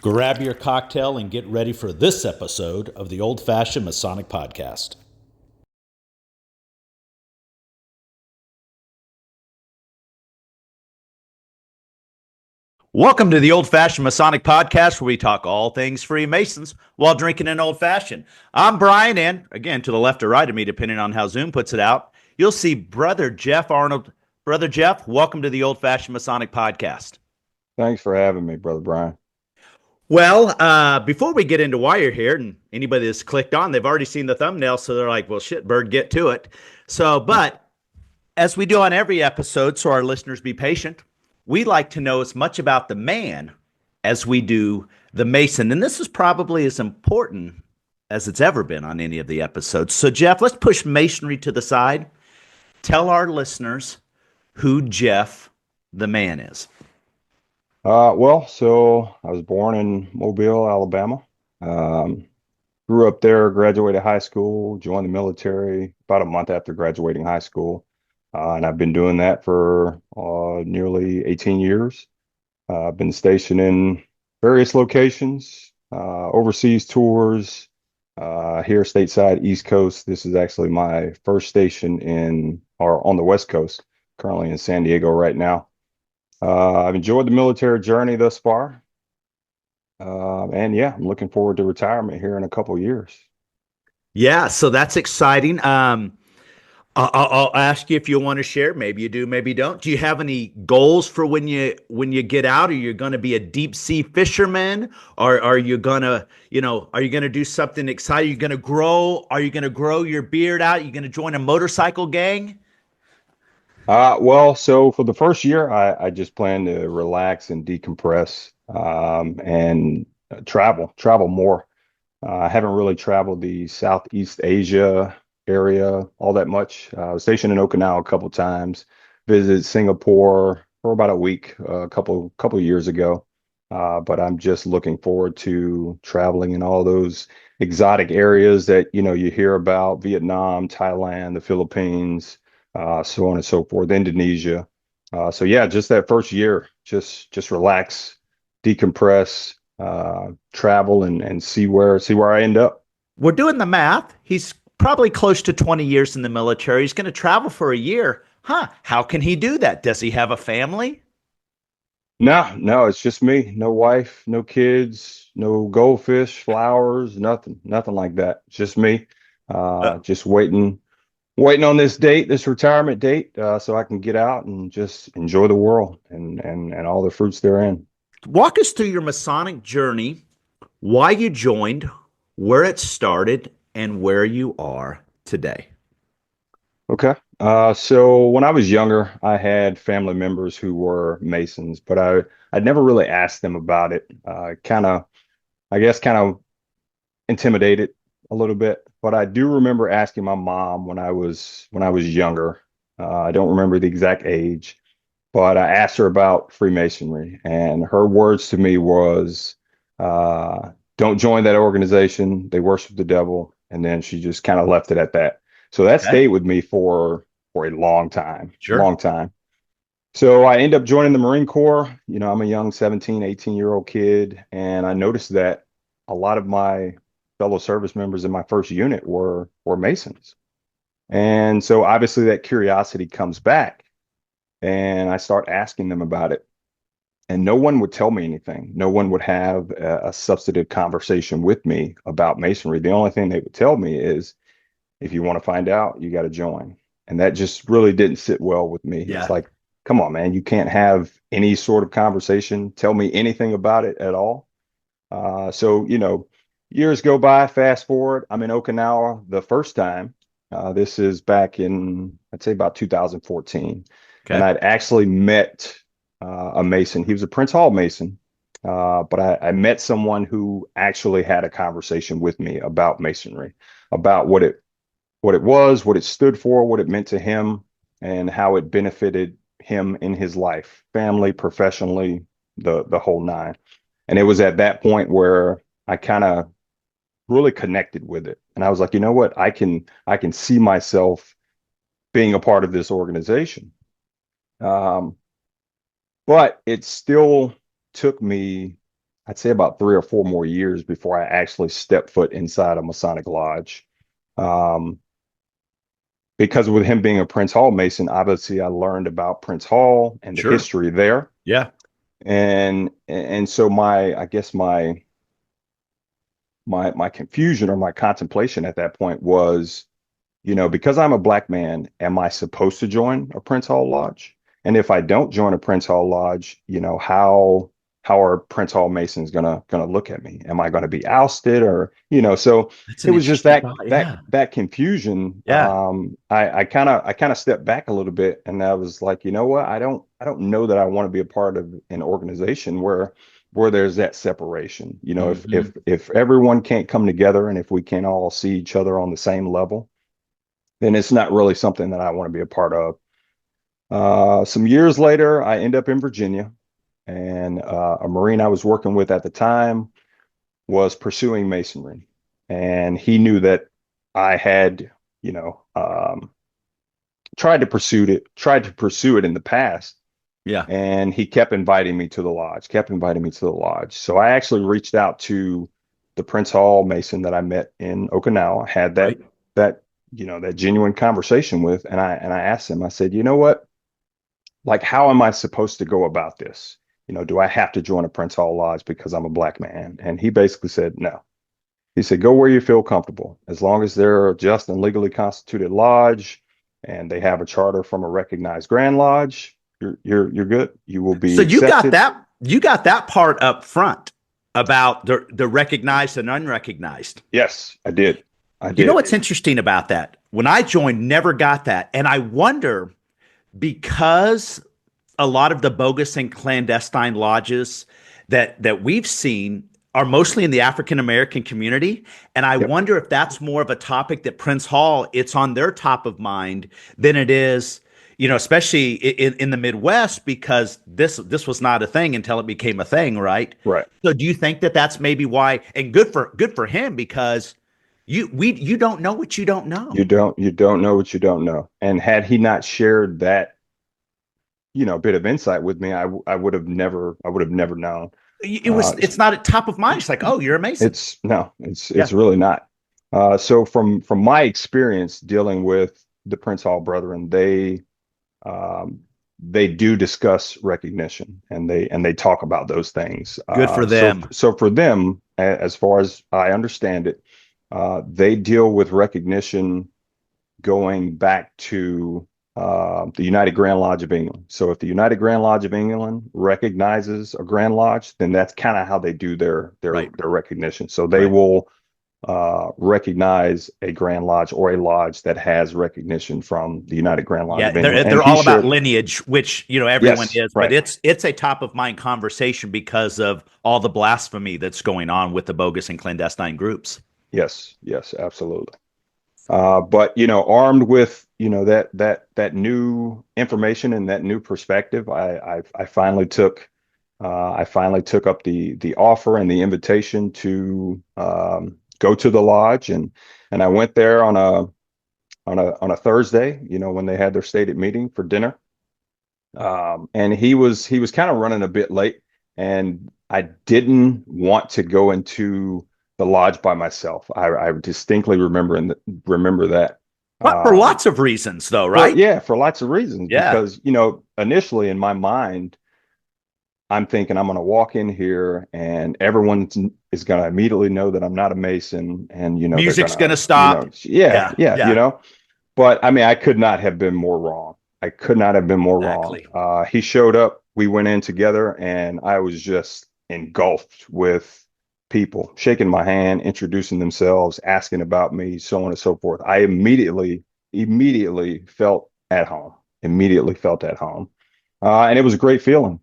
Grab your cocktail and get ready for this episode of the Old Fashioned Masonic Podcast. Welcome to the Old Fashioned Masonic Podcast, where we talk all things Freemasons while drinking an old fashioned. I'm Brian, and again, to the left or right of me, depending on how Zoom puts it out, you'll see Brother Jeff Arnold. Brother Jeff, welcome to the Old Fashioned Masonic Podcast. Thanks for having me, Brother Brian. Well, before we get into why you're here, and anybody that's clicked on, they've already seen the thumbnail, so they're like, well, shit, Bird, get to it. But as we do on every episode, so our listeners be patient, we like to know as much about the man as we do the Mason. And this is probably as important as it's ever been on any of the episodes. So, Jeff, let's push Masonry to the side. Tell our listeners who Jeff the man is. So I was born in Mobile, Alabama. Grew up there, graduated high school, joined the military about a month after graduating high school. And I've been doing that for nearly 18 years. I've been stationed in various locations, overseas tours, here stateside, East Coast. This is actually my first station on the West Coast, currently in San Diego right now. I've enjoyed the military journey thus far. I'm looking forward to retirement here in a couple of years. Yeah, so that's exciting. I'll ask you if you want to share. Maybe you do, maybe you don't. Do you have any goals for when you get out? Are you going to be a deep sea fisherman? Or are you gonna do something exciting? Are you going to grow? Are you going to grow your beard out? Are you going to join a motorcycle gang? So for the first year, I just plan to relax and decompress, and travel more. I haven't really traveled the Southeast Asia area all that much. I was stationed in Okinawa a couple times, visited Singapore for about a week, a couple years ago. But I'm just looking forward to traveling in all those exotic areas that, you hear about: Vietnam, Thailand, the Philippines, so on and so forth, Indonesia. Just that first year, just relax, decompress, travel, and see where I end up. We're doing the math. He's probably close to 20 years in the military. He's going to travel for a year. How can he do that? Does he have a family? No, it's just me. No wife, no kids, no goldfish, flowers, nothing like that. Just me. Just waiting on this retirement date, so I can get out and just enjoy the world and all the fruits therein. Walk us through your Masonic journey, why you joined, where it started, and where you are today. Okay. So when I was younger, I had family members who were Masons, but I'd never really asked them about it. I guess, kind of intimidated a little bit. But I do remember asking my mom when I was younger. I don't remember the exact age, but I asked her about Freemasonry, and her words to me was, "Don't join that organization. They worship the devil." And then she just kind of left it at that. So that stayed with me for a long time. Sure. Long time. So I ended up joining the Marine Corps. I'm a young 17, 18-year-old kid, and I noticed that a lot of my fellow service members in my first unit were Masons. And so obviously that curiosity comes back, and I start asking them about it. And no one would tell me anything. No one would have a substantive conversation with me about Masonry. The only thing they would tell me is, if you want to find out, you got to join. And that just really didn't sit well with me. Yeah. It's like, come on, man, you can't have any sort of conversation, tell me anything about it at all. Years go by, fast forward, I'm in Okinawa the first time. This is back in, I'd say, about 2014. Okay. And I'd actually met a Mason. He was a Prince Hall Mason, but I met someone who actually had a conversation with me about Masonry, about what it was, what it stood for, what it meant to him, and how it benefited him in his life, family, professionally, the whole nine. And it was at that point where I kind of really connected with it. And I was like, you know what? I can see myself being a part of this organization. But it still took me I'd say about 3 or 4 more years before I actually stepped foot inside a Masonic Lodge. Um, because with him being a Prince Hall Mason, obviously I learned about Prince Hall and the Sure. history there. Yeah. And so I guess my confusion or my contemplation at that point was, because I'm a black man, am I supposed to join a Prince Hall Lodge? And if I don't join a Prince Hall Lodge, how are Prince Hall Masons gonna look at me? Am I gonna be ousted, or so That's it an was just interesting thought. Yeah. that confusion. Yeah. I kind of stepped back a little bit, and I was like, you know what? I don't know that I want to be a part of an organization where there's that separation. If everyone can't come together, and if we can't all see each other on the same level, then it's not really something that I want to be a part of. Some years later, I end up in Virginia, and a Marine I was working with at the time was pursuing Masonry, and he knew that I had, you know, um, tried to pursue it in the past, Yeah. and he kept inviting me to the lodge, kept inviting me to the lodge. So I actually reached out to the Prince Hall Mason that I met in Okinawa, had that Right. that that genuine conversation with, and I asked him. I said, you know what? Like, how am I supposed to go about this? Do I have to join a Prince Hall Lodge because I'm a black man? And he basically said, no. He said, go where you feel comfortable. As long as they're a just and legally constituted lodge and they have a charter from a recognized Grand Lodge, you're good. You will be So accepted. you got that part up front about the recognized and unrecognized. Yes, I did. I You know did. what's interesting about that? When I joined, never got that. And I wonder, because a lot of the bogus and clandestine lodges that we've seen are mostly in the African American community, and I Yep. wonder if that's more of a topic that Prince Hall, it's on their top of mind than it is, especially in the Midwest, because this was not a thing until it became a thing, right? Right. So do you think that that's maybe why? And good for him, because you don't know what you don't know. You don't know what you don't know. And had he not shared that, bit of insight with me, I would have never known. It's not at top of mind. It's like, oh, you're a Mason. It's no, it's Yeah. it's really not. So from my experience dealing with the Prince Hall Brethren, um, they do discuss recognition, and they talk about those things. Good for So them. so for them, as far as I understand it, they deal with recognition going back to the United Grand Lodge of England. So if the United Grand Lodge of England recognizes a Grand Lodge, then that's kind of how they do their Right. recognition. So they Right. will recognize a Grand Lodge or a lodge that has recognition from the United Grand Lodge Yeah, of England. And they're he all about shared, lineage, which everyone yes, is, but right, it's a top of mind conversation because of all the blasphemy that's going on with the bogus and clandestine groups. yes, yes, absolutely. But armed with that new information and that new perspective, I finally took up the offer and the invitation to go to the lodge, and I went there on a Thursday, when they had their stated meeting for dinner. And he was kind of running a bit late, and I didn't want to go into the lodge by myself. I distinctly remember that. But for Um, lots of reasons, though, for right? Yeah, for lots of reasons, Yeah. because initially in my mind, I'm thinking I'm going to walk in here and everyone is going to immediately know that I'm not a Mason, and they're Music's gonna, gonna stop. yeah, Yeah. yeah, Yeah. But I mean, I could not have been more wrong. I could not have been more wrong. Exactly. He showed up, we went in together, and I was just engulfed with people shaking my hand, introducing themselves, asking about me, so on and so forth. I immediately felt at home, immediately felt at home. And it was a great feeling.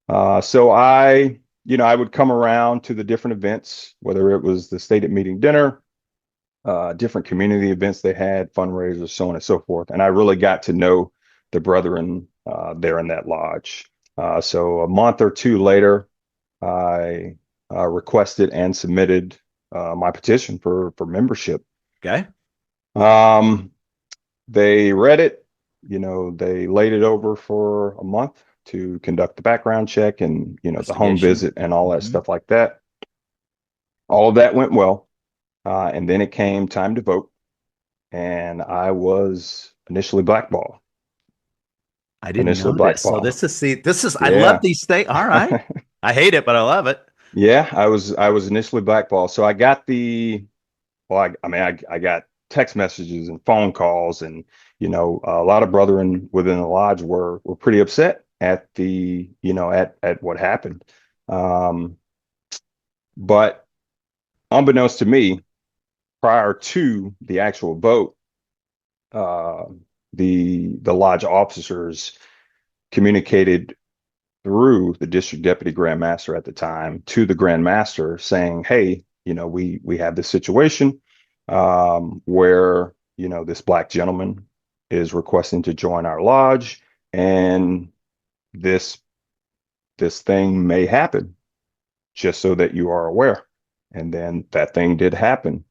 So I would come around to the different events, whether it was the stated meeting dinner, different community events they had, fundraisers, so on and so forth. And I really got to know the brethren there in that lodge. So a month or two later, I requested and submitted my petition for membership. Okay. Um, they read it, they laid it over for a month to conduct the background check and, the home Investigation. visit and all that Mhm. stuff like that. All of that went well. And then it came time to vote. And I was initially blackballed. I didn't know this. So I love Yeah. these things. All right. I hate it, but I love it. Yeah, I was initially blackballed. So I got the well, I got text messages and phone calls, and a lot of brethren within the lodge were pretty upset at at what happened. Um, but unbeknownst to me, prior to the actual vote, uh, the lodge officers communicated through the district deputy grand master at the time to the grand master saying, "Hey, we have this situation where this black gentleman is requesting to join our lodge, and this this thing may happen, just so that you are aware." And then that thing did happen.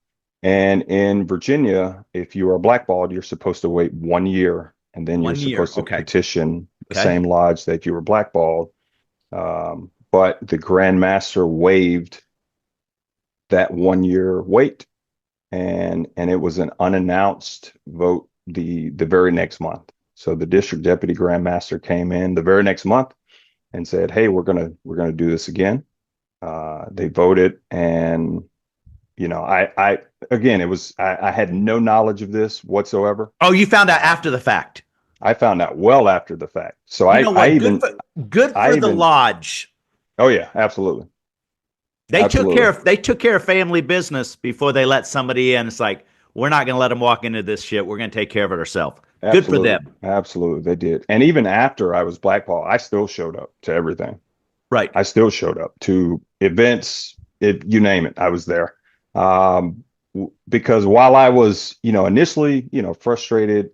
And in Virginia, if you are blackballed, you're supposed to wait 1 year, and then you're 1 year. supposed to Okay. petition the Okay. same lodge that you were blackballed. But the Grand Master waived that 1 year wait, and it was an unannounced vote the very next month. So the district deputy Grand Master came in the very next month and said, "Hey, we're gonna do this again." They voted, and I again, I had no knowledge of this whatsoever. Oh, you found out Uh, after the fact. I found out well after the fact. So You know I what? even Good I for the even lodge. oh yeah, absolutely, They took care absolutely. of they took care of family business before they let somebody in. It's like, we're not going to let them walk into this shit. We're going to take care of it ourselves. Good for Absolutely. them. Absolutely. They did. And even after I was blackballed, I still showed up to everything. Right. I still showed up to events, you name it, I was there. Because while I was, initially, frustrated,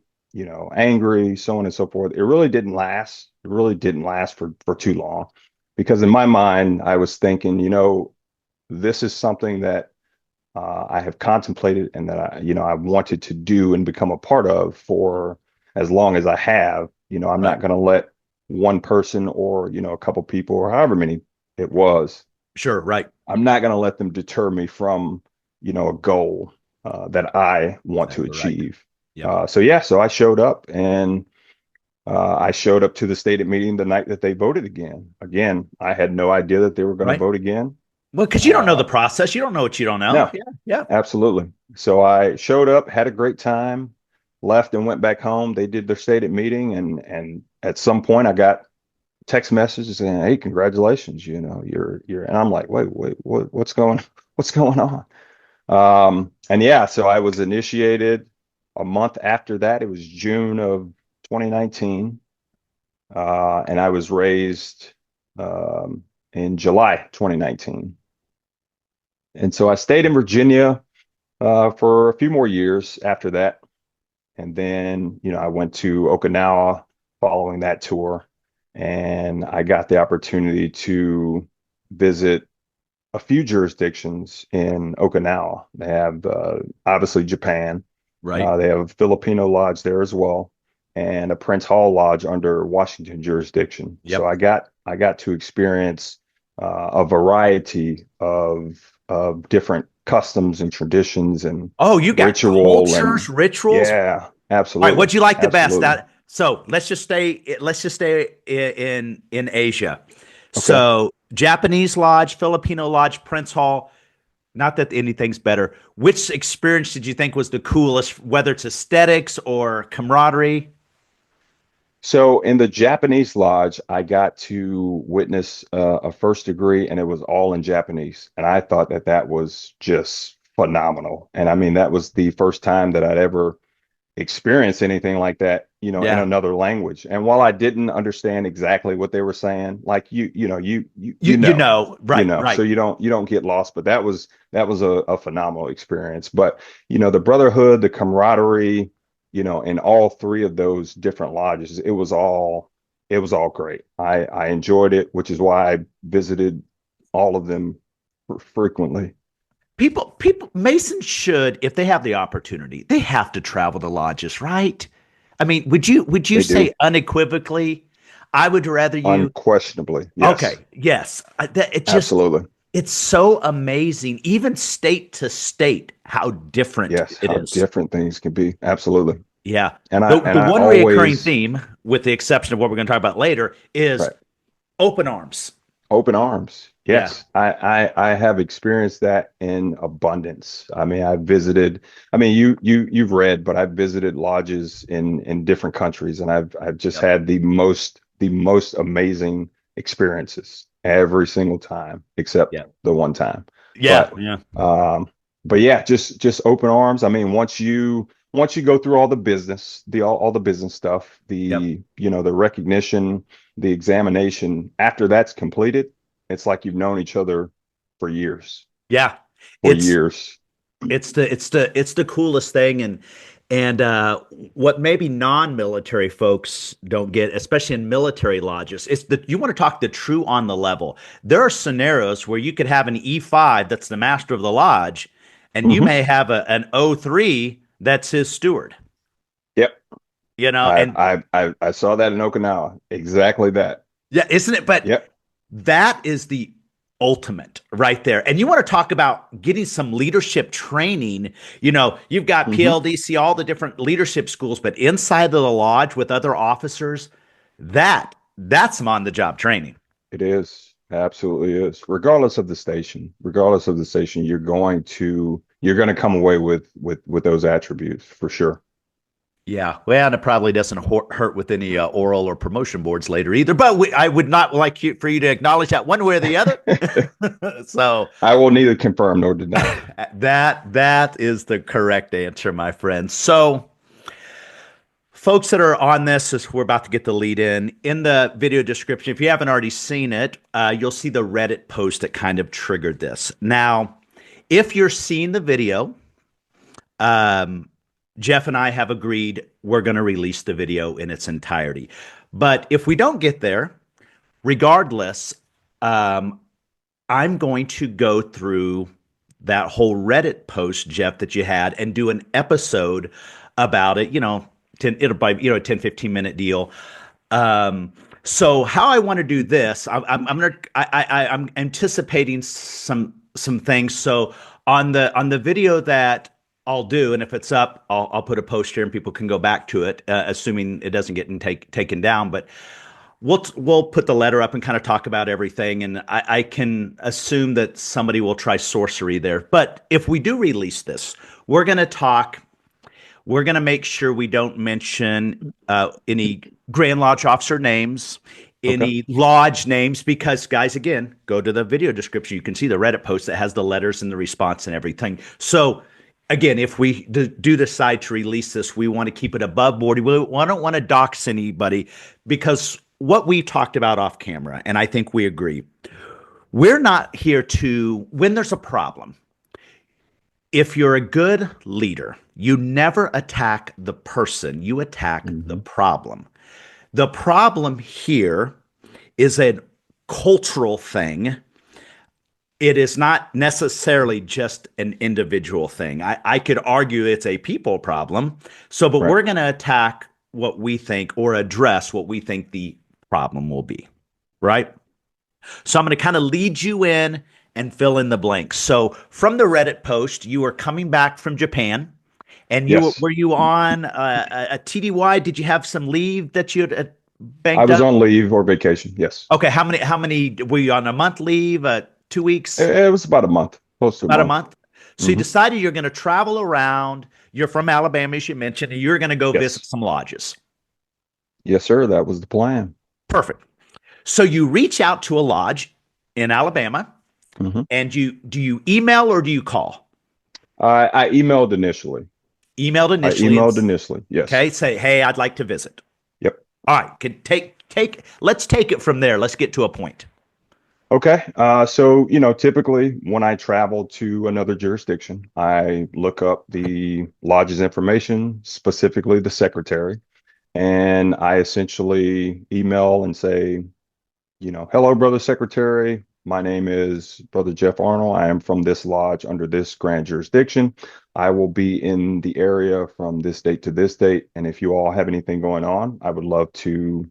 angry, so on and so forth, it really didn't last. It really didn't last for too long. Because in my mind, I was thinking, this is something that I have contemplated and that I wanted to do and become a part of for as long as I have. I'm Right. not going to let one person or a couple people or however many it was. Sure. Right. I'm not going to let them deter me from a goal that I want to Exactly right. achieve. Yep. So I showed up, and I showed up to the stated meeting the night that they voted again. Again, I had no idea that they were going to Right. vote again. Well, because you don't know the Uh, process. You don't know what you don't know. no, Yeah. Yeah. Absolutely. So I showed up, had a great time, left and went back home. They did their stated meeting, and at some point I got text messages saying, "Hey, congratulations, you're," and I'm like, "Wait, what's going on?" And yeah, so I was initiated a month after that. It was June of 2019. And I was raised in July 2019. And so I stayed in Virginia for a few more years after that. And then, I went to Okinawa following that tour, and I got the opportunity to visit a few jurisdictions in Okinawa. They have obviously Japan. Right. They have a Filipino lodge there as well, and a Prince Hall lodge under Washington jurisdiction. So Yep. I got to experience a variety of different customs and traditions and Oh, you got ritual cultures, and rituals. yeah, All right. absolutely, What'd you like the best? absolutely. So let's just stay in Asia. Okay. So Japanese lodge, Filipino lodge, Prince Hall. Not that anything's better. Which experience did you think was the coolest, whether it's aesthetics or camaraderie? So in the Japanese lodge, I got to witness a first degree, and it was all in Japanese. And I thought that was just phenomenal. And I mean, that was the first time that I'd ever experienced anything like that, in Yeah. another language. And while I didn't understand exactly what they were saying, like Right, so right. you don't get lost. But that was a phenomenal experience. But the brotherhood, the camaraderie, in all three of those different lodges, it was all great. I enjoyed it, which is why I visited all of them frequently. Masons should, if they have the opportunity, they have to travel to lodges, right? I mean, would you They say do. unequivocally? I would rather you. Unquestionably. Okay. Yes. Yes. It just, Absolutely. it's so amazing, even state to state, how different Yes. it How is. different things can be. Absolutely. Yeah. And I The and I one reoccurring always theme, with the exception of what we're going to talk about later, is right. open arms. Open arms. Yeah. Yes. I have experienced that in abundance. I mean, I've visited, I mean, you've read, but I've visited lodges in different countries, and I've just Yep. had the most amazing experiences every single time, except Yeah. the one time. Yeah. But Yeah. um, but yeah, just open arms. I mean, once you go through all the business, all the business stuff, Yep. the recognition, the examination, after that's completed, it's like you've known each other for years, Yeah. for It's years. it's the coolest thing, and what maybe non-military folks don't get, especially in military lodges, it's that you want to talk the true on the level. There are scenarios where you could have an E5 that's the master of the lodge, and you Hmm. may have an O3 that's his steward. Yep. I, And I saw that in Okinawa. Exactly that. yeah, isn't it? But Yep. that is the ultimate right there. And you want to talk about getting some leadership training. You've got Hmm. PLDC, all the different leadership schools, but inside of the lodge with other officers, that's some on the job training. It is. Absolutely is. Regardless of the station, you're going to come away with those attributes for sure. Yeah, well, and it probably doesn't hurt with any oral or promotion boards later either. But I would not like for you to acknowledge that one way or the other. So I will neither confirm nor deny. that is the correct answer, my friend. So, folks that are on this, as we're about to get the lead in the video description, if you haven't already seen it, you'll see the Reddit post that kind of triggered this. Now, if you're seeing the video, um, Jeff and I have agreed we're going to release the video in its entirety. But if we don't get there, regardless, um, I'm going to go through that whole Reddit post, Jeff, that you had and do an episode about it, 10, it'll be, a 10-15 minute deal. So how I want to do this, I'm anticipating some things. So on the video that I'll do, and if it's up, I'll put a post here and people can go back to it, assuming it doesn't get taken down. But we'll put the letter up and kind of talk about everything, and I can assume that somebody will try sorcery there. But if we do release this, we're going to talk. We're going to make sure we don't mention any Grand Lodge officer names, Okay. any lodge names, because, guys, again, go to the video description. You can see the Reddit post that has the letters and the response and everything. So, again, if we do decide to release this, we want to keep it above board. We don't want to dox anybody, because what we talked about off camera, and I think we agree, we're not here to, when there's a problem, if you're a good leader, you never attack the person, you attack the Hmm. problem. The problem here is a cultural thing. It is not necessarily just an individual thing. I could argue it's a people problem. But Right. we're going to attack what we think, or address what we think the problem will be, right? So I'm going to kind of lead you in and fill in the blanks. So from the Reddit post, you were coming back from Japan, and Yes. were you on a TDY? Did you have some leave that you had I banked was up? on leave or vacation. Yes. Okay, how many were you on? A month leave? 2 weeks? It was about a month, close to a About a month. month? So you Hmm. decided you're going to travel around. You're from Alabama, as you mentioned, and you're going to go visit Yes. some lodges. Yes, sir. That was the plan. Perfect. So you reach out to a lodge in Alabama, Hmm. and do you email or do you call? I emailed initially. Emailed I initially, and emailed initially. Yes. okay, say, hey, I'd like to visit. Yep. All right, can let's take it from there. Let's get to a point. Okay. So, typically when I travel to another jurisdiction, I look up the lodge's information, specifically the secretary, and I essentially email and say, hello, brother secretary. My name is Brother Jeff Arnold. I am from this lodge under this grand jurisdiction. I will be in the area from this date to this date. And if you all have anything going on, I would love to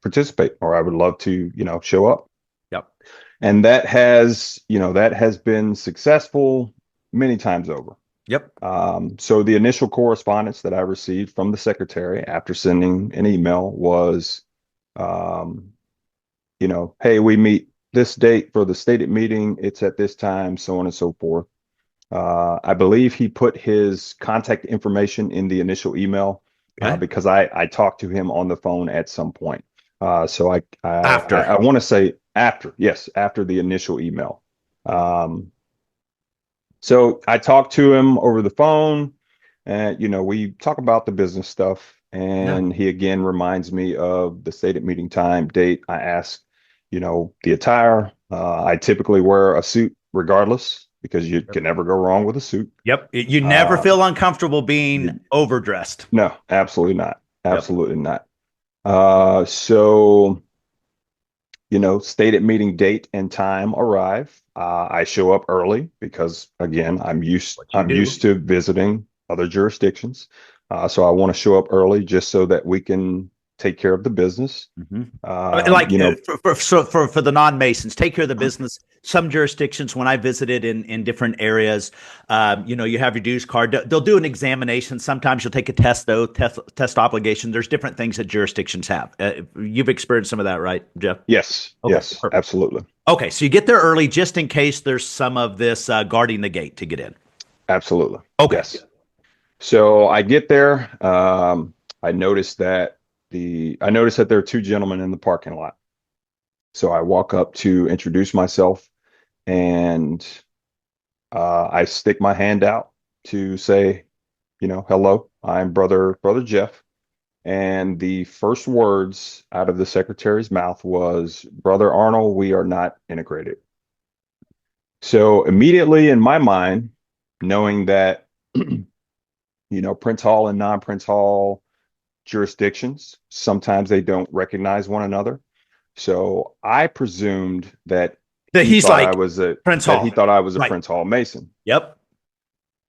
participate, or I would love to, show up. Yep. And that has been successful many times over. Yep. So the initial correspondence that I received from the secretary after sending an email was, um, hey, we meet this date for the stated meeting. It's at this time, so on and so forth. I believe he put his contact information in the initial email Okay. because I talked to him on the phone at some point. So After. I want to say after, yes, after the initial email. So I talked to him over the phone, and we talk about the business stuff, Yeah. and he again reminds me of the stated meeting time, date. I ask, the attire. I typically wear a suit regardless because you can never go wrong with a suit. Yep. You never feel uncomfortable being you- overdressed. No, absolutely not. Yep. Absolutely not. So stated meeting date and time arrive. I show up early because again, I'm used What you I'm do. used to visiting other jurisdictions. So I want to show up early just so that we can take care of the business. Like for the non-Masons, take care of the business. Some jurisdictions, when I visited in different areas, you have your dues card. They'll do an examination. Sometimes you'll take a test, though, test obligation. There's different things that jurisdictions have. You've experienced some of that, right, Jeff? Yes, Okay, yes, perfect. absolutely. Okay, so you get there early just in case there's some of this guarding the gate to get in. Absolutely. Okay. Yes. So I get there. I noticed that there are two gentlemen in the parking lot. So I walk up to introduce myself, and I stick my hand out to say, hello, I'm brother Jeff. And the first words out of the secretary's mouth was, Brother Arnold, we are not integrated. So immediately in my mind, knowing that, Prince Hall and non-Prince Hall jurisdictions, sometimes they don't recognize one another. So I presumed that That he he's thought like I was a Prince that Hall. he thought I was a Right. Prince Hall Mason. Yep.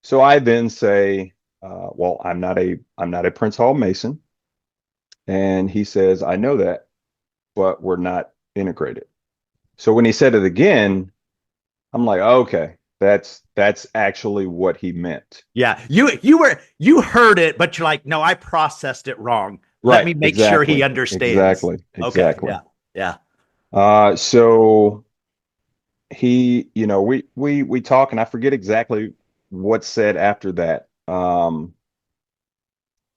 So I then say, well, I'm not a Prince Hall Mason. And he says, I know that, but we're not integrated. So when he said it again, I'm like, okay, that's actually what he meant. Yeah. You heard it, but you're like, no, I processed it wrong. Let Right. me make sure he Exactly. understands. Okay. Exactly. Yeah. Yeah. So we talk, and I forget exactly what's said after that.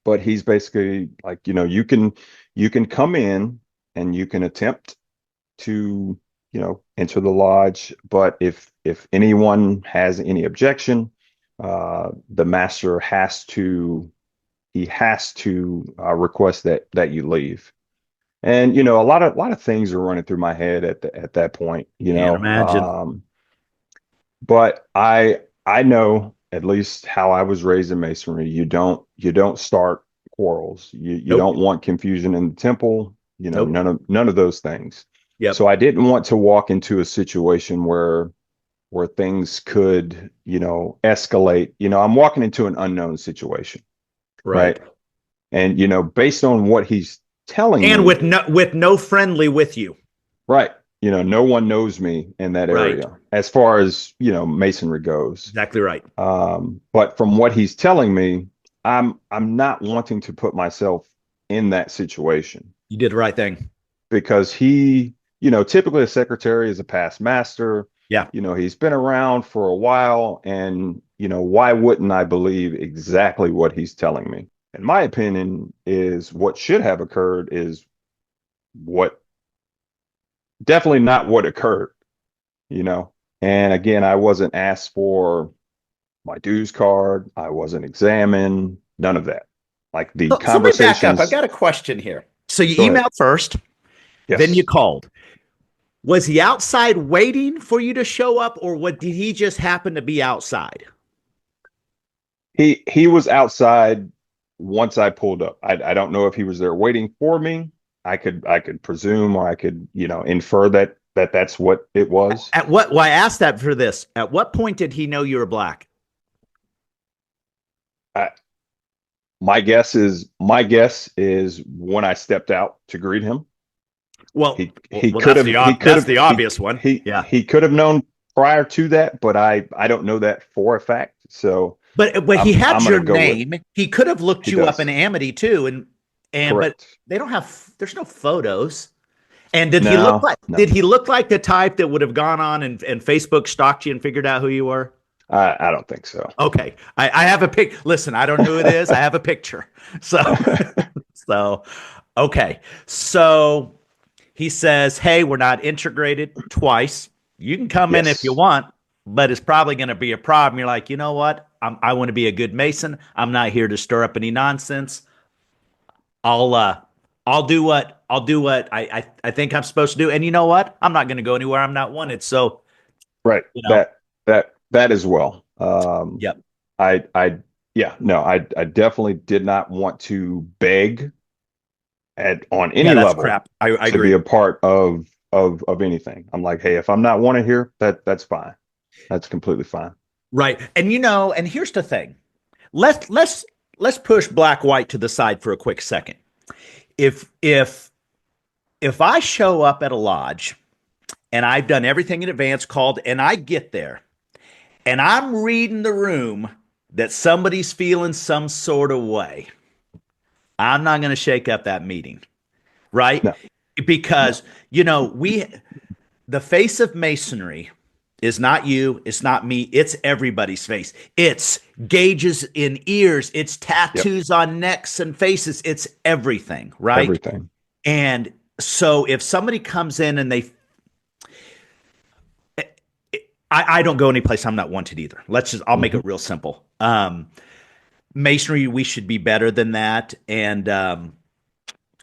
But he's basically like, you can come in and you can attempt to, enter the lodge, but if anyone has any objection, the master has to request that you leave. And a lot of things are running through my head at that point, Can't imagine. but I know at least how I was raised in masonry. You don't start quarrels. You Nope. don't want confusion in the temple. Nope. None of those things. Yep. So I didn't want to walk into a situation where things could, escalate. I'm walking into an unknown situation, Right. right? And based on what he's telling And me, with no friendly with you. right? No one knows me in that Right. area as far as masonry goes. Exactly right. But from what he's telling me, I'm not wanting to put myself in that situation You did the right thing. because typically a secretary is a past master. Yeah. He's been around for a while, and why wouldn't I believe exactly what he's telling me? In my opinion, is what should have occurred is what definitely not what occurred, And again, I wasn't asked for my dues card. I wasn't examined. None of that. Like the So let me back up. I've conversations. got a question here. So you Go ahead. emailed first, then you Yes. called. Was he outside waiting for you to show up, or did he just happen to be outside? He was outside once I pulled up. I don't know if he was there waiting for me. I could presume, or I could, infer that's what it was. At what? Well, I asked that for this. At what point did he know you were black? I, My guess is when I stepped out to greet him, Well, he well, he well, could have he could that's have the obvious one. Yeah. he could have known prior to that, but I don't know that for a fact. So But he I'm had gonna your go with name. He could have looked he you up in does. Amity too, and but Correct. they don't have. There's no photos. And No, did no, he look like the type that would have gone on and Facebook stalked you and figured out who you were? I don't think so. Okay, I have a pic. Listen, I don't know who it is. I have a picture. So so okay. So he says, "Hey, we're not integrated twice. You can come in if you Yes. want, but it's probably going to be a problem." You're like, you know what? I want to be a good Mason. I'm not here to stir up any nonsense. I'll uh I'll do what I think I'm supposed to do. And you know what? I'm not going to go anywhere I'm not wanted. So Right. you know, That as well. yep, I yeah, no, I definitely did not want to beg at on yeah, any that's level crap. I to be agree. a part of anything. I'm like, hey, if I'm not wanted here, that's fine. That's completely fine. Right. And and here's the thing. Let's push black white to the side for a quick second. If if if I show up at a lodge and I've done everything in advance, called, and I get there and I'm reading the room that somebody's feeling some sort of way, I'm not going to shake up that meeting, right? No, no. Because we the face of masonry is not you, it's not me, it's everybody's face. It's gauges in ears, it's Yep. tattoos on necks and faces, it's everything, right? Everything. And so if somebody comes in and I don't go anyplace I'm not wanted either. I'll make Hmm. it real simple. Masonry, we should be better than that. And all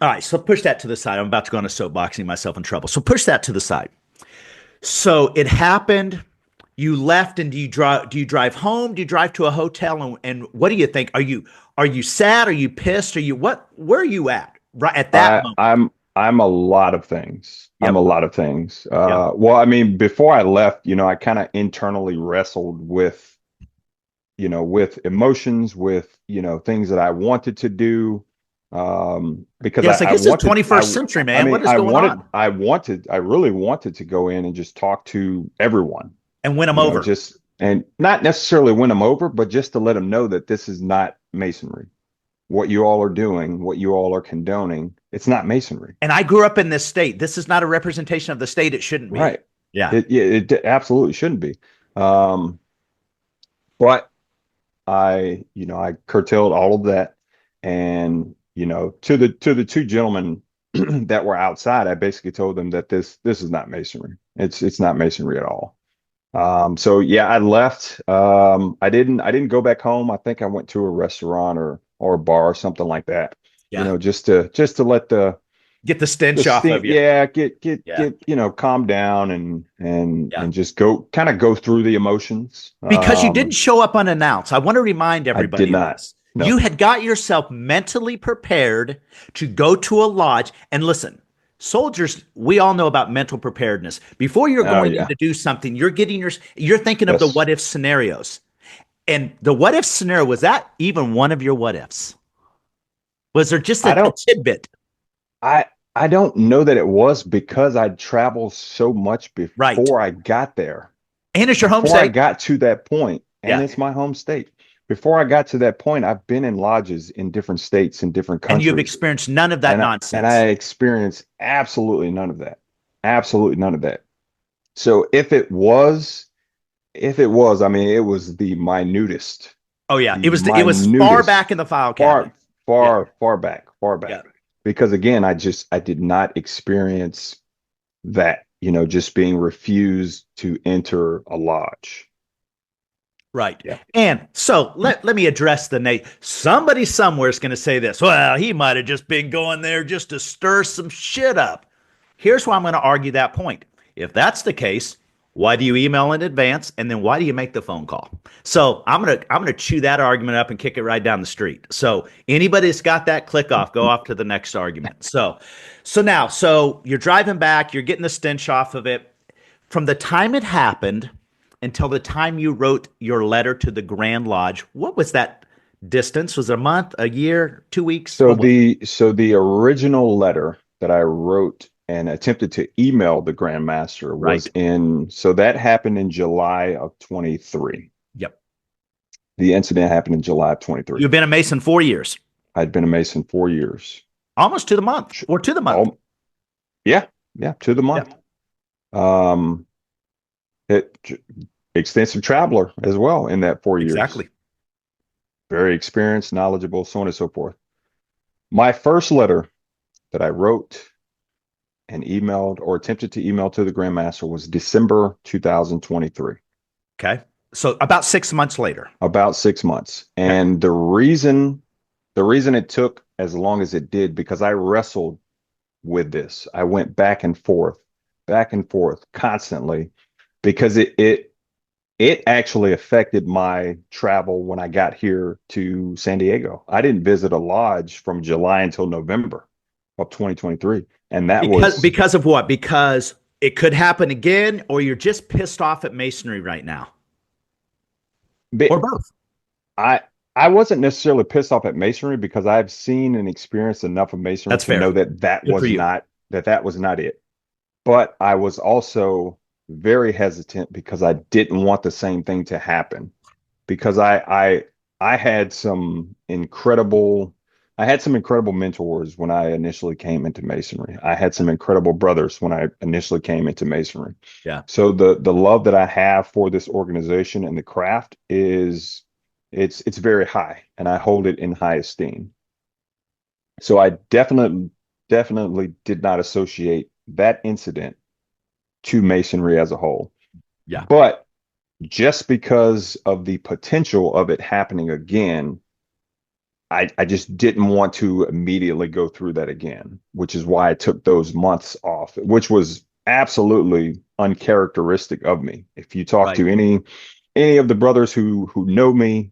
right, so push that to the side. I'm about to go on a soapboxing myself in trouble. So push that to the side. So it happened. You left, and Do you drive home? Do you drive to a hotel? And what do you think? Are you sad? Are you pissed? Are you what? Where are you at right at that I moment? I'm I'm a lot of things. I'm a Yep. lot of things. Yep. Well, I mean, before I left, I kind of internally wrestled with emotions, with things that I wanted to do, because Yes, I I guess it's wanted, 21st century, I man. mean, What is going on? I really wanted to go in and just talk to everyone, And win them over. just and not necessarily win them over, but just to let them know that this is not masonry. What you all are doing, what you all are condoning, it's not masonry. And I grew up in this state. This is not a representation of the state. It shouldn't be. Right. Yeah. It absolutely shouldn't be. Um, but I curtailed all of that, and to the two gentlemen that were outside, I basically told them that this is not masonry. It's not masonry at all. So yeah, I left. I didn't go back home. I think I went to a restaurant or a bar or something like that. Yeah. Just to let Get the the stench off steam, of you. yeah, get Yeah. calm down and and Yeah. and just go through the emotions. Because you didn't show up unannounced. I want to remind I did everybody of not. this. You No. had got yourself mentally prepared to go to a lodge. And listen, soldiers, we all know about mental preparedness. Before you're Oh going in yeah. to do something, you're thinking of the Yes. what if scenarios. And the what if scenario, was that even one of your what ifs? Was there just I a don't tidbit? I I don't know that it was because I'd traveled so much Right. before I got there. And it's your home Before I state. got to that point, and Yeah. it's my home state. Before I got to that point, I've been in lodges in different states in different And you've countries, experienced none of that and I nonsense. experienced absolutely none of that. Absolutely none of that. So if it was, I mean, it was the minutest, Oh yeah. the It was far minutest, back in the file cabinet. far, Yeah. far Yeah. back. Because again, I did not experience that, just being refused to enter a lodge. Right. Yeah. And so let me address the Nate. Somebody somewhere is going to say this. Well, he might have just been going there just to stir some shit up. Here's why I'm going to argue that point. If that's the case, why do you email in advance, and then why do you make the phone call? So I'm gonna chew that argument up and kick it right down the street. So anybody that's got that, click off, go off to the next argument. So you're driving back, you're getting the stench off of it. From the time it happened until the time you wrote your letter to the Grand Lodge, what was that distance? Was it a month, a year, 2 weeks? So What was it? the original letter that I wrote and attempted to email the Grand Master Right. was so that happened in July of 23. Yep. The incident happened in July of 23. You've been a Mason 4 years, I'd been a Mason 4 years. almost to the month or to the month. Oh, yeah, yeah, to the month. Yep. Um, it, extensive traveler as well in that 4 years. Exactly. Very experienced, knowledgeable, so on and so forth. My first letter that I wrote and emailed or attempted to email to the Grand Master was December 2023. Okay. So about 6 months later. About 6 months. Okay. And the reason it took as long as it did, because I wrestled with this. I went back and forth constantly, because it actually affected my travel when I got here to San Diego. I didn't visit a lodge from July until November of 2023. And that was Because of what? Because it could happen again, or you're just pissed off at Masonry right now, or both. I I wasn't necessarily pissed off at Masonry, because I've seen and experienced enough of Masonry That's to know fair. that Good for you. that was not it. But I was also very hesitant, because I didn't want the same thing to happen, because I had some incredible mentors when I initially came into Masonry. I had some incredible brothers when I initially came into Masonry. Yeah. So the love that I have for this organization and the craft is it's very high, and I hold it in high esteem. So I definitely did not associate that incident to Masonry as a whole. Yeah. But just because of the potential of it happening again, I just didn't want to immediately go through that again, which is why I took those months off, which was absolutely uncharacteristic of me. If you talk Right. to any of the brothers who know me,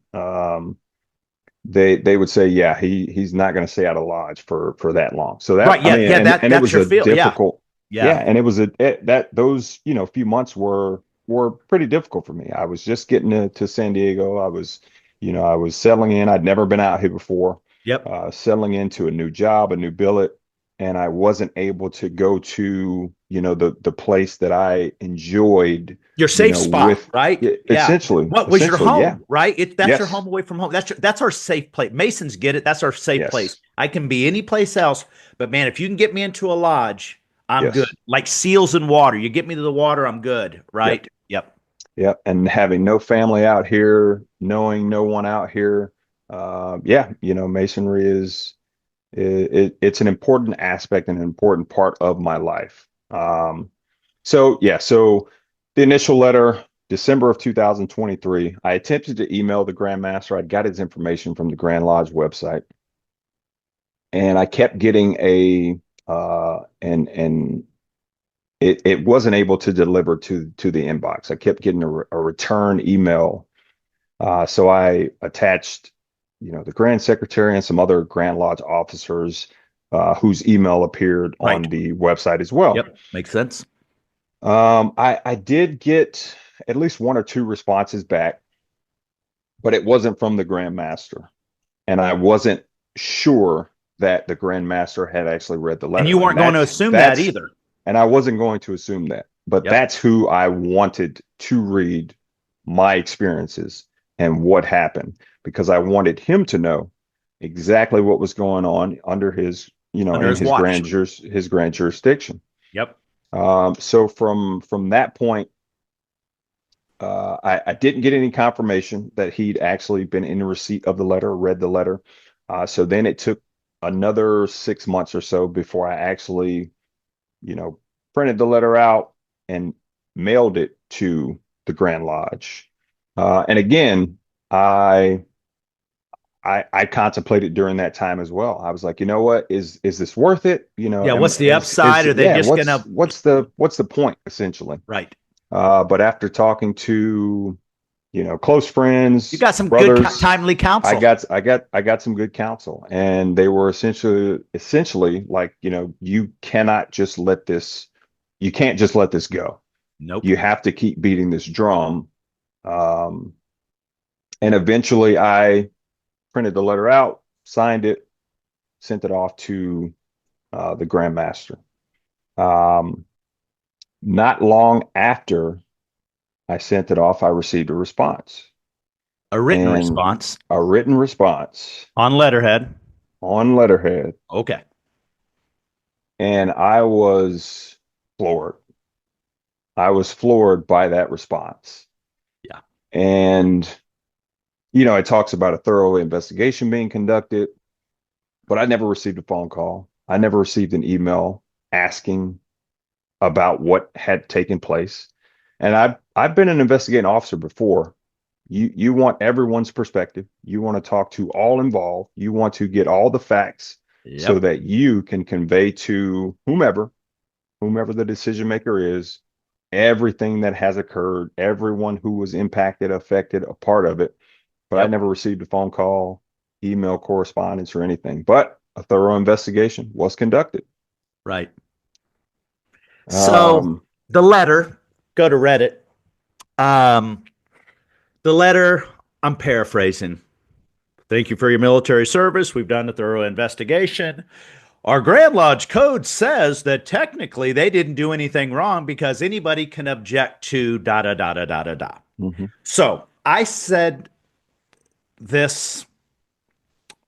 they would say, yeah, he's not going to stay out of lodge for that long. So that, Right. I Yeah. mean, Yeah. and it That's was your a feel. Yeah. difficult, yeah, Yeah. and it was that those few months were pretty difficult for me. I was just getting to San Diego. I was settling in. I'd never been out here before. Yep. Settling into a new job, a new billet, and I wasn't able to go to the place that I enjoyed. Your safe spot, With right? Yeah. essentially, What was your yeah, home, right? That's your yes, home away from home. That's our safe place. Masons get it. That's our safe place. yes, I can be any place else, but man, if you can get me into a lodge, I'm good. yes, Like seals in water. You get me to the water, I'm good, yep. right? Yep. Yeah, and having no family out here, knowing no one out here, yeah, masonry it's an important aspect and an important part of my life. So yeah, so the initial letter, December of 2023, I attempted to email the Grand Master. I got his information from the Grand Lodge website, and I kept getting and it wasn't able to deliver to the inbox. I kept getting a return email. So I attached, the Grand Secretary and some other Grand Lodge officers whose email appeared on Right. the website as well. Yep. Makes sense. I did get at least one or two responses back, but it wasn't from the Grand Master, and I wasn't sure that the Grand Master had actually read the And letter, you and weren't going to assume that either. I wasn't going to assume that, but Yep. that's who I wanted to read my experiences and what happened, because I wanted him to know exactly what was going on under his, Under in his watch. his grand jurisdiction. Yep. So from that point, I didn't get any confirmation that he'd actually been in receipt of the letter, read the letter. So then it took another 6 months or so before I actually, printed the letter out and mailed it to the Grand Lodge. And again, I contemplated during that time as well. I was like, you know what, is this worth it? Yeah. What's the upside? Are they Yeah, just gonna what's the point, essentially? right? But after talking to, close friends, You got some good brothers, timely I counsel. got some good counsel, and they were essentially like, you can't just let this go. Nope. You have to keep beating this drum. And eventually printed the letter out, signed it, sent it off to the Grand Master. Not long after I sent it off, I received a response. A written And response a written response on letterhead. on letterhead. Okay. And I was floored. I was floored by that response. Yeah. And, it talks about a thorough investigation being conducted, but I never received a phone call. I never received an email asking about what had taken place. And I've been an investigating officer before. You want everyone's perspective. You want to talk to all involved. You want to get all the facts so that you can convey to whomever the decision maker is, everything that has occurred, everyone who was impacted, affected, a part of it. But I never received a phone call, email correspondence, or anything. But a thorough investigation was conducted. Right. So the letter, go to Reddit. The letter, I'm paraphrasing. Thank you for your military service. We've done a thorough investigation. Our Grand Lodge code says that technically they didn't do anything wrong because anybody can object to da da da da da da da. Mm-hmm. So I said this,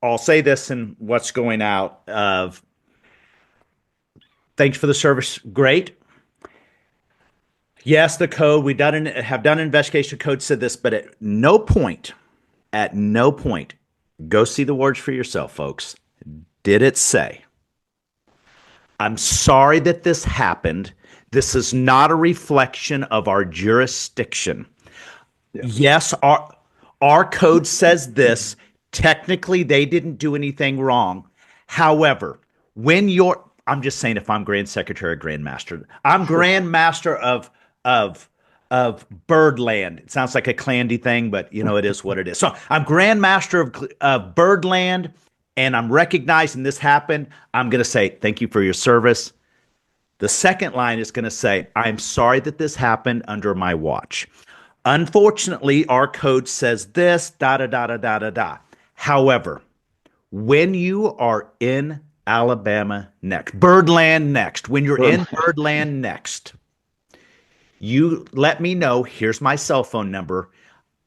I'll say this in what's going out of thanks for the service. Great. Yes, the code, have done an investigation. Code said this, but at no point, go see the words for yourself, folks. Did it say, I'm sorry that this happened. This is not a reflection of our jurisdiction. Yeah. Yes, our code says this. Technically, they didn't do anything wrong. However, I'm just saying, if I'm Grand Secretary or Grand Master, I'm Grand Master of Birdland. It sounds like a clandy thing, but it is what it is. So I'm Grand Master of Birdland, and I'm recognizing this happened. I'm going to say, thank you for your service. The second line is going to say, I'm sorry that this happened under my watch. Unfortunately, our code says this, da da da da da da da. However, when you are in Alabama next, Birdland next, when you're in Birdland next, you let me know. Here's my cell phone number.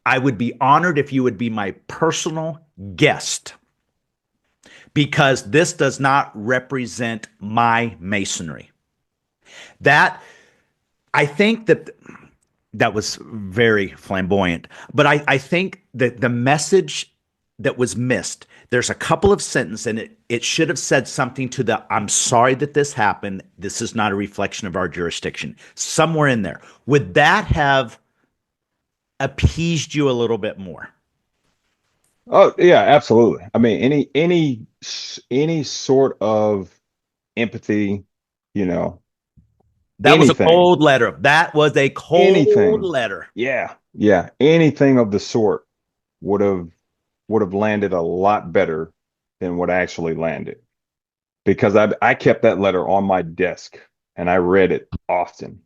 I would be honored if you would be my personal guest, because this does not represent my masonry. I think that was very flamboyant, but I think that the message that was missed, there's a couple of sentences, and it should have said something to I'm sorry that this happened. This is not a reflection of our jurisdiction. Somewhere in there. Would that have appeased you a little bit more? Oh, yeah, absolutely. I mean, any sort of empathy, that was a cold letter. That was a cold letter. Yeah. Yeah. Anything of the sort would have landed a lot better than what actually landed, because I kept that letter on my desk and I read it often,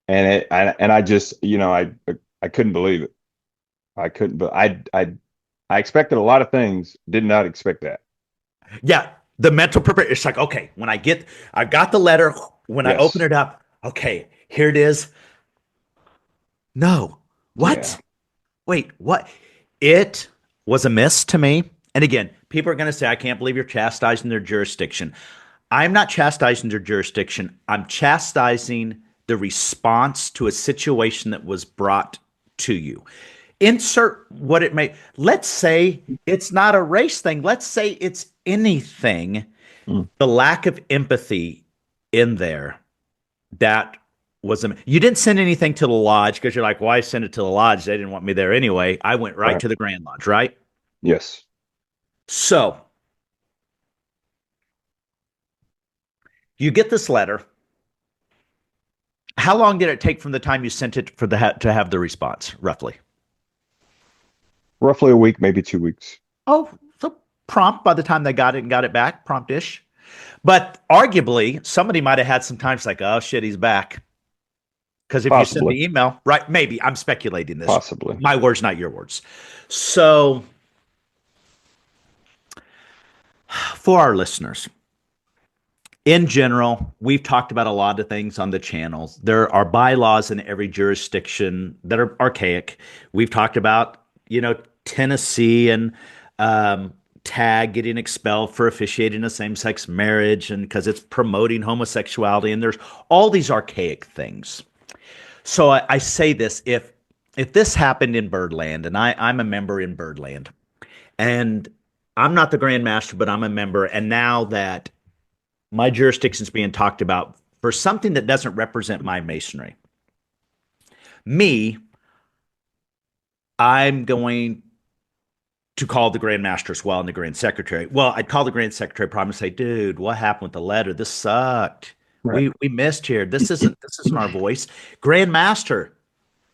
and I just I couldn't believe it. I couldn't, but I expected a lot of things. Did not expect that. Yeah, the mental preparation. It's like, okay, I've got the letter. When I open it up, okay, here it is. No, what? Yeah. Wait, what? It was a miss to me. And again, people are going to say, I can't believe you're chastising their jurisdiction. I'm not chastising their jurisdiction. I'm chastising the response to a situation that was brought to you. Insert what it may. Let's say it's not a race thing. Let's say it's anything. The lack of empathy in there, that was you didn't send anything to the lodge because you're like, why send it to the lodge? They didn't want me there anyway. I went right to the Grand Lodge, right? Yes. So you get this letter. How long did it take from the time you sent it to have the response, roughly? Roughly a week, maybe 2 weeks. Oh, so prompt by the time they got it and got it back, prompt-ish. But arguably, somebody might have had some time. It's like, oh shit, he's back. Because if you send the email, right? Maybe I'm speculating this. Possibly. My words, not your words. So For our listeners, in general, we've talked about a lot of things on the channels. There are bylaws in every jurisdiction that are archaic. We've talked about, Tennessee and tag getting expelled for officiating a same-sex marriage and because it's promoting homosexuality, and there's all these archaic things. So I say this, if this happened in Birdland, and I'm a member in Birdland, and I'm not the Grand Master, but I'm a member, and now that my jurisdiction is being talked about for something that doesn't represent my masonry, I'm going to call the Grand Master as well and the Grand Secretary. Well, I'd call the Grand Secretary probably and say, dude, what happened with the letter? This sucked. Right. We missed here. This isn't our voice. Grand Master,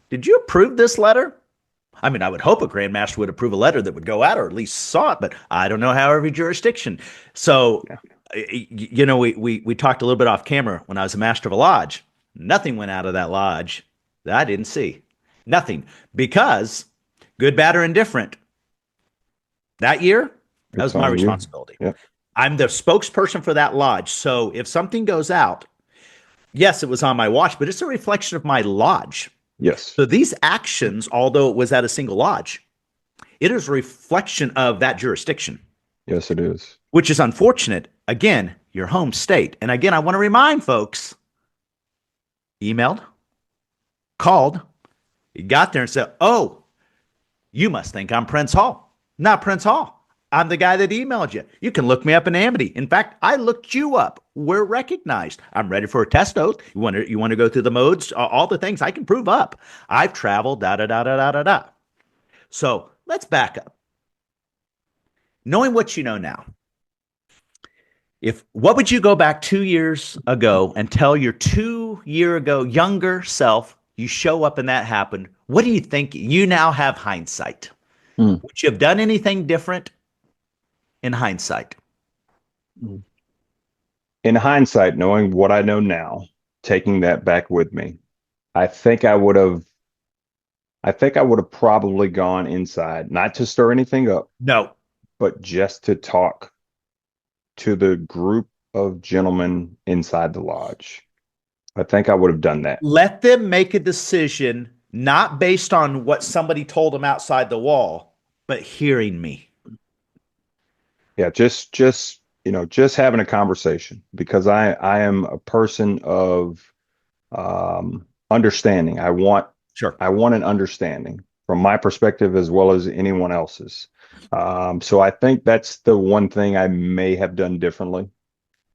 did you approve this letter? I mean, I would hope a Grand Master would approve a letter that would go out or at least saw it, but I don't know how every jurisdiction. So, we talked a little bit off camera when I was a Master of a Lodge. Nothing went out of that lodge that I didn't see. Nothing. Because good, bad, or indifferent, that year, that was my responsibility. Yep. I'm the spokesperson for that lodge. So if something goes out, yes, it was on my watch, but it's a reflection of my lodge. Yes. So these actions, although it was at a single lodge, it is a reflection of that jurisdiction. Yes, it is. Which is unfortunate. Again, your home state. And again, I want to remind folks, emailed, called, you got there and said, oh, you must think I'm Prince Hall. Not Prince Hall. I'm the guy that emailed you. You can look me up in Amity. In fact, I looked you up. We're recognized. I'm ready for a test oath. You want to go through the modes, all the things I can prove up. I've traveled, da da da da da da da. So let's back up. Knowing what you know now, what would you go back 2 years ago and tell your 2 year ago younger self? You show up and that happened. What do you think? You now have hindsight. Would you have done anything different in hindsight? In hindsight, knowing what I know now, taking that back with me, I think I would have probably gone inside, not to stir anything up. No. But just to talk to the group of gentlemen inside the lodge. I think I would have done that. Let them make a decision, not based on what somebody told them outside the wall, but hearing me. Yeah, just having a conversation, because I am a person of understanding. I want an understanding from my perspective as well as anyone else's. So I think that's the one thing I may have done differently,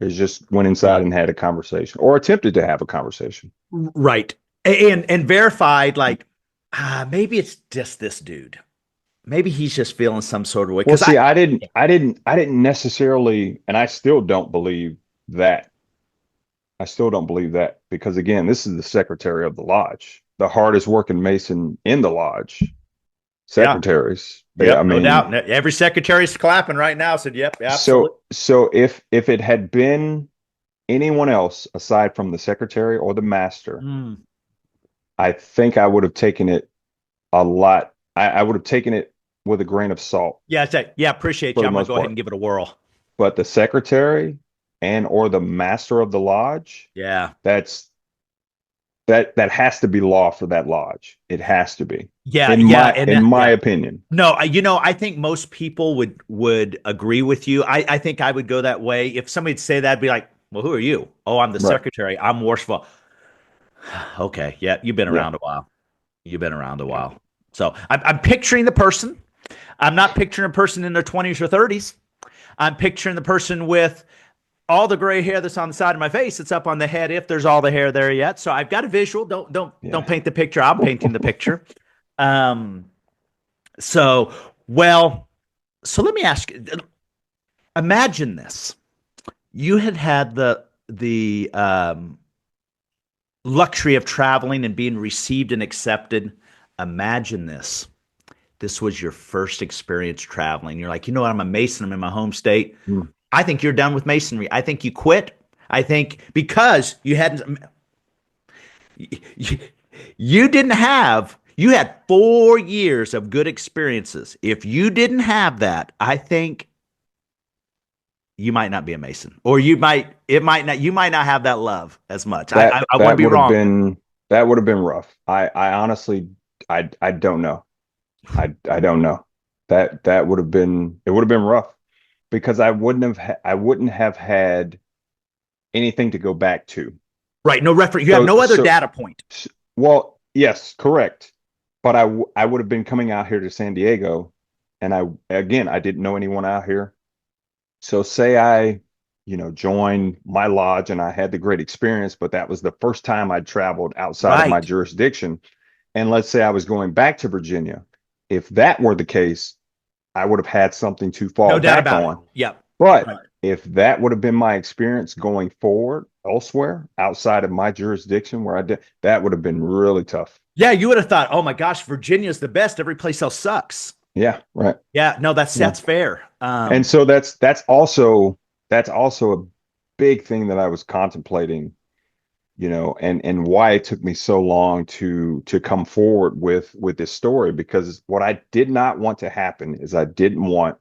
is just went inside and had a conversation, or attempted to have a conversation. Right. And verified, like, maybe it's just this dude. Maybe he's just feeling some sort of way. Well, see, I didn't necessarily, and I still don't believe that. I still don't believe that, because again, this is the secretary of the lodge, the hardest working Mason in the lodge. Secretaries. Yeah, I mean, no doubt. Every secretary's clapping right now. Said, "Yep, absolutely." So if it had been anyone else aside from the secretary or the master, I think I would have taken it a lot. I would have taken it with a grain of salt. Yeah, appreciate you. I'm gonna go ahead and give it a whirl. But the secretary or the master of the lodge, that has to be law for that lodge. It has to be. Yeah, in my opinion. No, I think most people would agree with you. I think I would go that way. If somebody'd say that, I'd be like, well, who are you? Oh, I'm the secretary. I'm Worshipful. Okay, yeah, you've been around a while. You've been around a while. So I'm picturing the person. I'm not picturing a person in their 20s or 30s. I'm picturing the person with all the gray hair that's on the side of my face. It's up on the head, if there's all the hair there yet. So I've got a visual. Don't paint the picture. I'm painting the picture. So let me ask you, imagine this. You had the luxury of traveling and being received and accepted. Imagine this. This was your first experience traveling. You're like, I'm a Mason. I'm in my home state. I think you're done with Masonry. I think you quit. I think because you hadn't, you had 4 years of good experiences. If you didn't have that, I think you might not be a Mason, or you might not have that love as much. I want to That be would have wrong. been that would have been rough. I honestly I don't know. I don't know. That would have been it would have been rough because I wouldn't have had anything to go back to. Right. No reference. You have So no other so data point. well, yes, correct. But I would have been coming out here to San Diego, and I didn't know anyone out here. So say I, joined my lodge and I had the great experience, but that was the first time I'd traveled outside of my Right. jurisdiction. And let's say I was going back to Virginia. If that were the case, I would have had something to fall No doubt back about it. on. Yep. But Right. if that would have been my experience going forward elsewhere outside of my jurisdiction where I did, that would have been really tough. Yeah. You would have thought, oh my gosh, Virginia's the best. Every place else sucks. Yeah, right. Yeah. No, Yeah. that's fair. And so that's also a big thing that I was contemplating, and why it took me so long to come forward with this story, because what I did not want to happen is I didn't want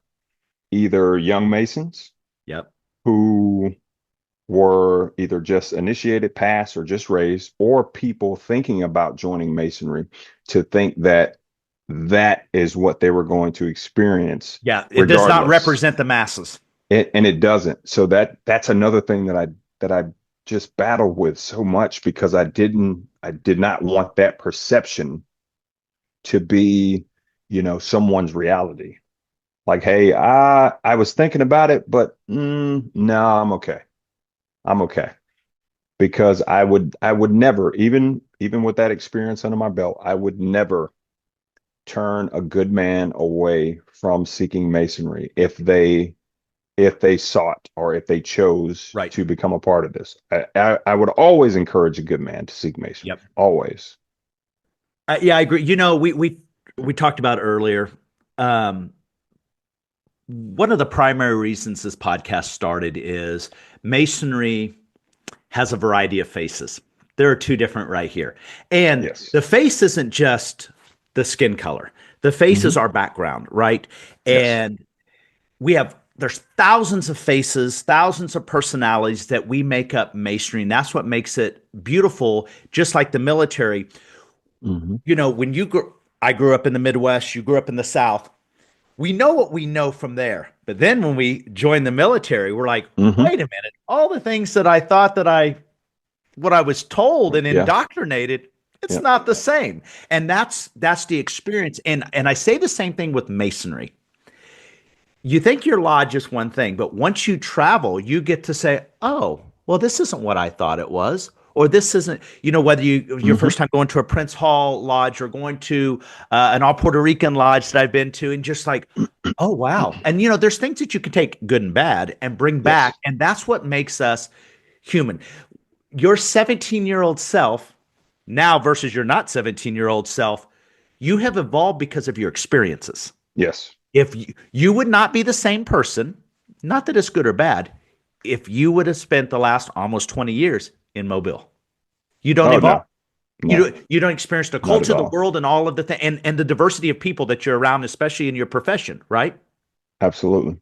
either young Masons Yep. who were either just initiated, passed, or just raised, or people thinking about joining Masonry to think that that is what they were going to experience Yeah. It does not regardless. represent the masses. And it doesn't. So that's another thing that I just battled with so much, because I did not want that perception to be, someone's reality. Like, hey, I was thinking about it, but no, I'm okay. I'm okay. Because I would never, even with that experience under my belt, I would never turn a good man away from seeking Masonry if they sought or if they chose Right. to become a part of this. I would always encourage a good man to seek Masonry. Yep. Always. Yeah, I agree. We talked about earlier. Um, One of the primary reasons this podcast started is Masonry has a variety of faces. There are two different right here. And Yes. the face isn't just the skin color. The face is Mhm. our background, right? Yes. And there's thousands of faces, thousands of personalities that we make up Masonry, and that's what makes it beautiful. Just like the military, Hmm. when I grew up in the Midwest, you grew up in the South. We know what we know from there. But then when we join the military, we're like, Hmm. wait a minute, all the things that I thought what I was told and Yeah. indoctrinated, it's Yeah. not the same. And that's the experience. And I say the same thing with Masonry. You think your lodge is one thing, but once you travel, you get to say, oh, well, this isn't what I thought it was. Or this isn't, whether your Hmm. first time going to a Prince Hall lodge or going to an all Puerto Rican lodge that I've been to, and just like, oh, wow. And, there's things that you can take good and bad and bring back. Yes. And that's what makes us human. Your 17-year-old self now versus your not 17-year-old self, you have evolved because of your experiences. Yes. If you would not be the same person, not that it's good or bad, if you would have spent the last almost 20 years in Mobile. You don't Oh, evolve. no. No, You don't experience the not at culture, the all. world, and all of the and the diversity of people that you're around, especially in your profession, right? Absolutely.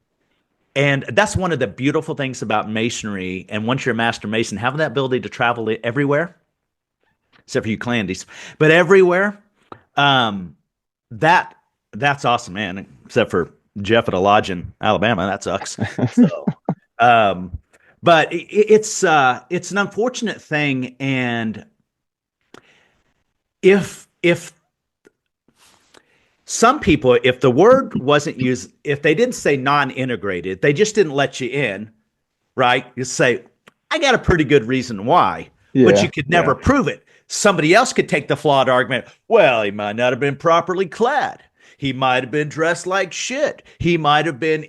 And that's one of the beautiful things about masonry. And once you're a master mason, having that ability to travel everywhere, except for you clandys, but everywhere, um, that that's awesome, man. Except for Jeff at a lodge in Alabama, that sucks. So, um, but it's an unfortunate thing, and if some people, if the word wasn't used, if they didn't say non-integrated, they just didn't let you in, right? You say, I got a pretty good reason why, but you Yeah. could never Yeah. prove it. Somebody else could take the flawed argument. Well, he might not have been properly clad. He might have been dressed like shit. He might have been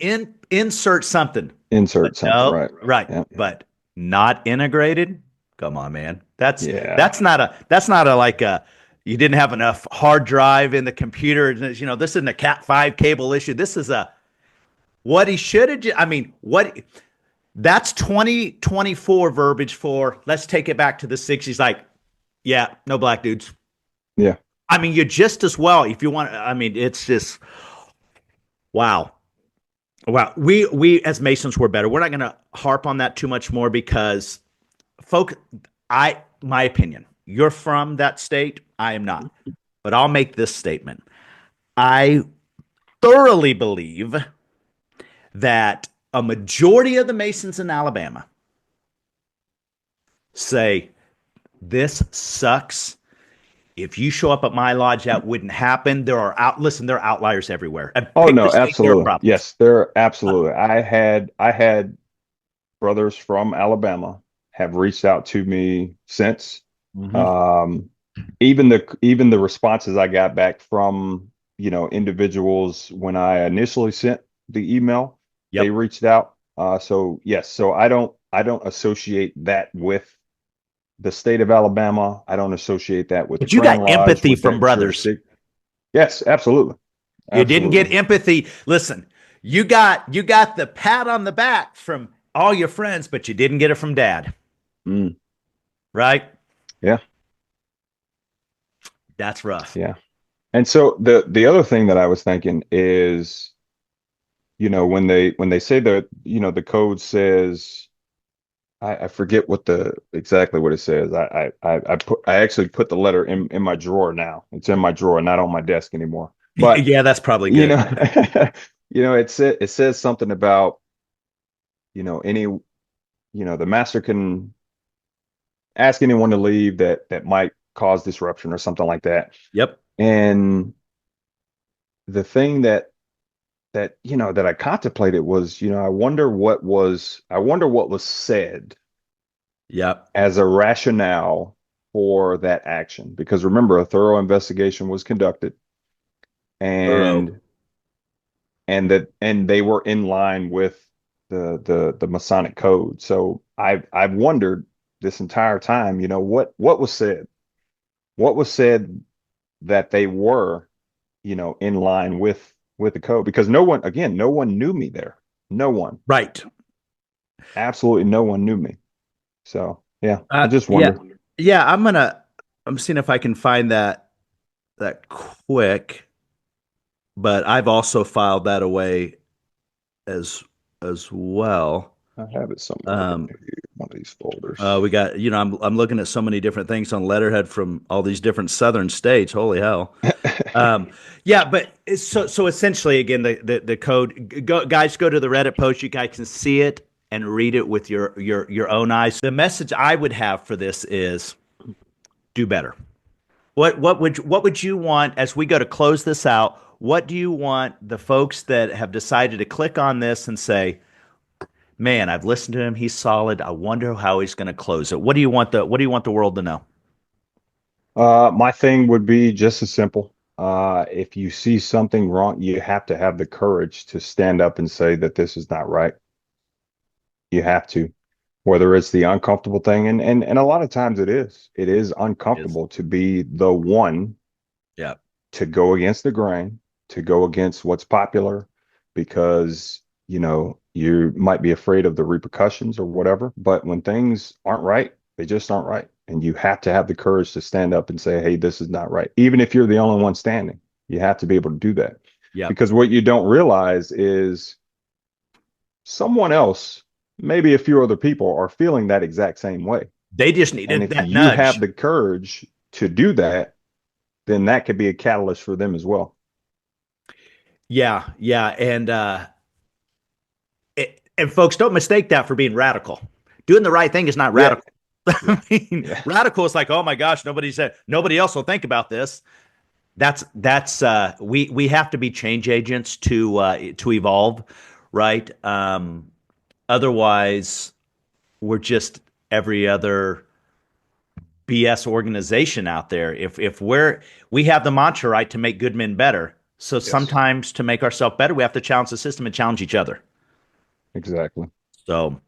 insert something. But Insert something. no, Right. right. Yeah. But not integrated. Come on, man. That's Yeah. that's not a that's not a like a you didn't have enough hard drive in the computer. This isn't a Cat 5 cable issue. This is a what he should have. I mean, what that's 2024 verbiage for let's take it back to the 60s. Like, yeah, no black dudes. Yeah. I mean, you're just as well if you want. I mean, it's just wow. Well, we as Masons were better. We're not going to harp on that too much more because, folk, my opinion. You're from that state. I am not, but I'll make this statement. I thoroughly believe that a majority of the Masons in Alabama say this sucks. If you show up at my lodge, that wouldn't happen. Listen, there are outliers everywhere. And Oh pick no, the state, there are absolutely. problems. Yes, there absolutely. I had brothers from Alabama have reached out to me since. Mm-hmm. Um, even the responses I got back from, individuals when I initially sent the email, they Yep. reached out. So yes, so I don't associate that with the state of Alabama. I don't associate that with the But you Grand got Lodge, empathy with from that brothers. jurisdiction. Yes, absolutely. You didn't Absolutely. get empathy. Listen, you got the pat on the back from all your friends, but you didn't get it from dad, Mm, right? yeah, That's rough. yeah. And so the other thing that I was thinking is, when they say that, the code says, I forget exactly what it says. I actually put the letter in my drawer now. It's in my drawer, not on my desk anymore. But Yeah, that's probably you good. know, it says something about, the master can ask anyone to leave that might cause disruption or something like that. Yep. And the thing that I contemplated was, I wonder what was said Yep. as a rationale for that action. Because remember, a thorough investigation was conducted, Thorough. and they were in line with the Masonic code. So I've wondered this entire time, what was said? What was said that they were, in line with the code? Because no one knew me there. No one, Right. absolutely no one knew me. So yeah, I just Yeah. wonder. Yeah. I'm seeing if I can find that quick, but I've also filed that away as as well. I have it somewhere in Um, one of these folders. we got, I'm looking at so many different things on letterhead from all these different southern states. Holy hell. Yeah, but so essentially, again, the code. Guys, go to the Reddit post. You guys can see it and read it with your own eyes. The message I would have for this is do better. What would you want as we go to close this out? What do you want the folks that have decided to click on this and say, "Man, I've listened to him. He's solid. I wonder how he's going to close it." What do you want the world to know? My thing would be just as simple. If you see something wrong, you have to have the courage to stand up and say that this is not right. You have to, whether it's the uncomfortable thing, and a lot of times it is. It is Is uncomfortable to be the one Yeah. to go against the grain, to go against what's popular, because you might be afraid of the repercussions or whatever. But when things aren't right, they just aren't right, and you have to have the courage to stand up and say, "Hey, this is not right." Even if you're the only one standing, you have to be able to do that, Yep. because what you don't realize is someone else, maybe a few other people, are feeling that exact same way. They just And needed if that you have nudge. the courage to do that, then that could be a catalyst for them as well. Yeah, yeah, and folks, don't mistake that for being radical. Doing the right thing is not Yeah, radical. I yeah, mean, yeah. radical is like, oh my gosh, nobody else will think about this. That's we have to be change agents to evolve, right? Otherwise, we're just every other BS organization out there. If we have the mantra, right, to make good men better. So Yes, sometimes to make ourselves better, we have to challenge the system and challenge each other. exactly. So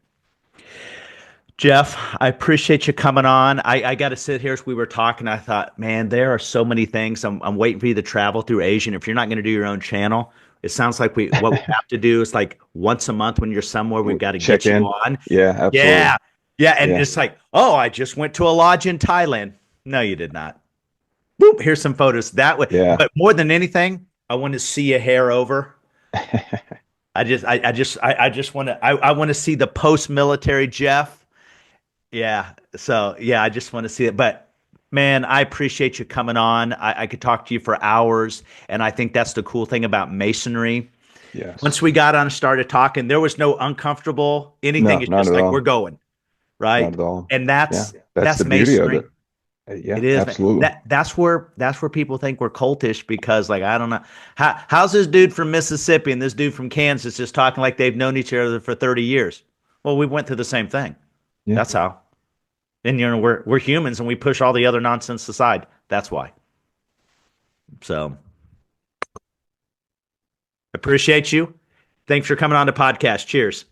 Jeff, I appreciate you coming on. I got to sit here as we were talking. I thought, man, there are so many things. I'm waiting for you to travel through Asia. And if you're not going to do your own channel, it sounds like what we have to do is like once a month when you're somewhere, we've got to Check get you in. on. Yeah, absolutely. Yeah. Yeah. And Yeah. it's like, oh, I just went to a lodge in Thailand. No, you did not. Boop, here's some photos that way. Yeah. But more than anything, I want to see your hair over. I just want to, I want to see the post-military Jeff. Yeah. So yeah, I just want to see it. But man, I appreciate you coming on. I could talk to you for hours. And I think that's the cool thing about masonry. Yes. Once we got on and started talking, there was no uncomfortable anything. No, It's not just at like we're all. going, Not right? at all. And Yeah. that's That's that's the beauty of masonry. it. Yeah, It is, man. absolutely. That's where people think we're cultish because, like, I don't know how's this dude from Mississippi and this dude from Kansas just talking like they've known each other for 30 years. Well, we went through the same thing. Yeah. That's how. And we're humans and we push all the other nonsense aside. That's why. So appreciate you. Thanks for coming on the podcast. Cheers.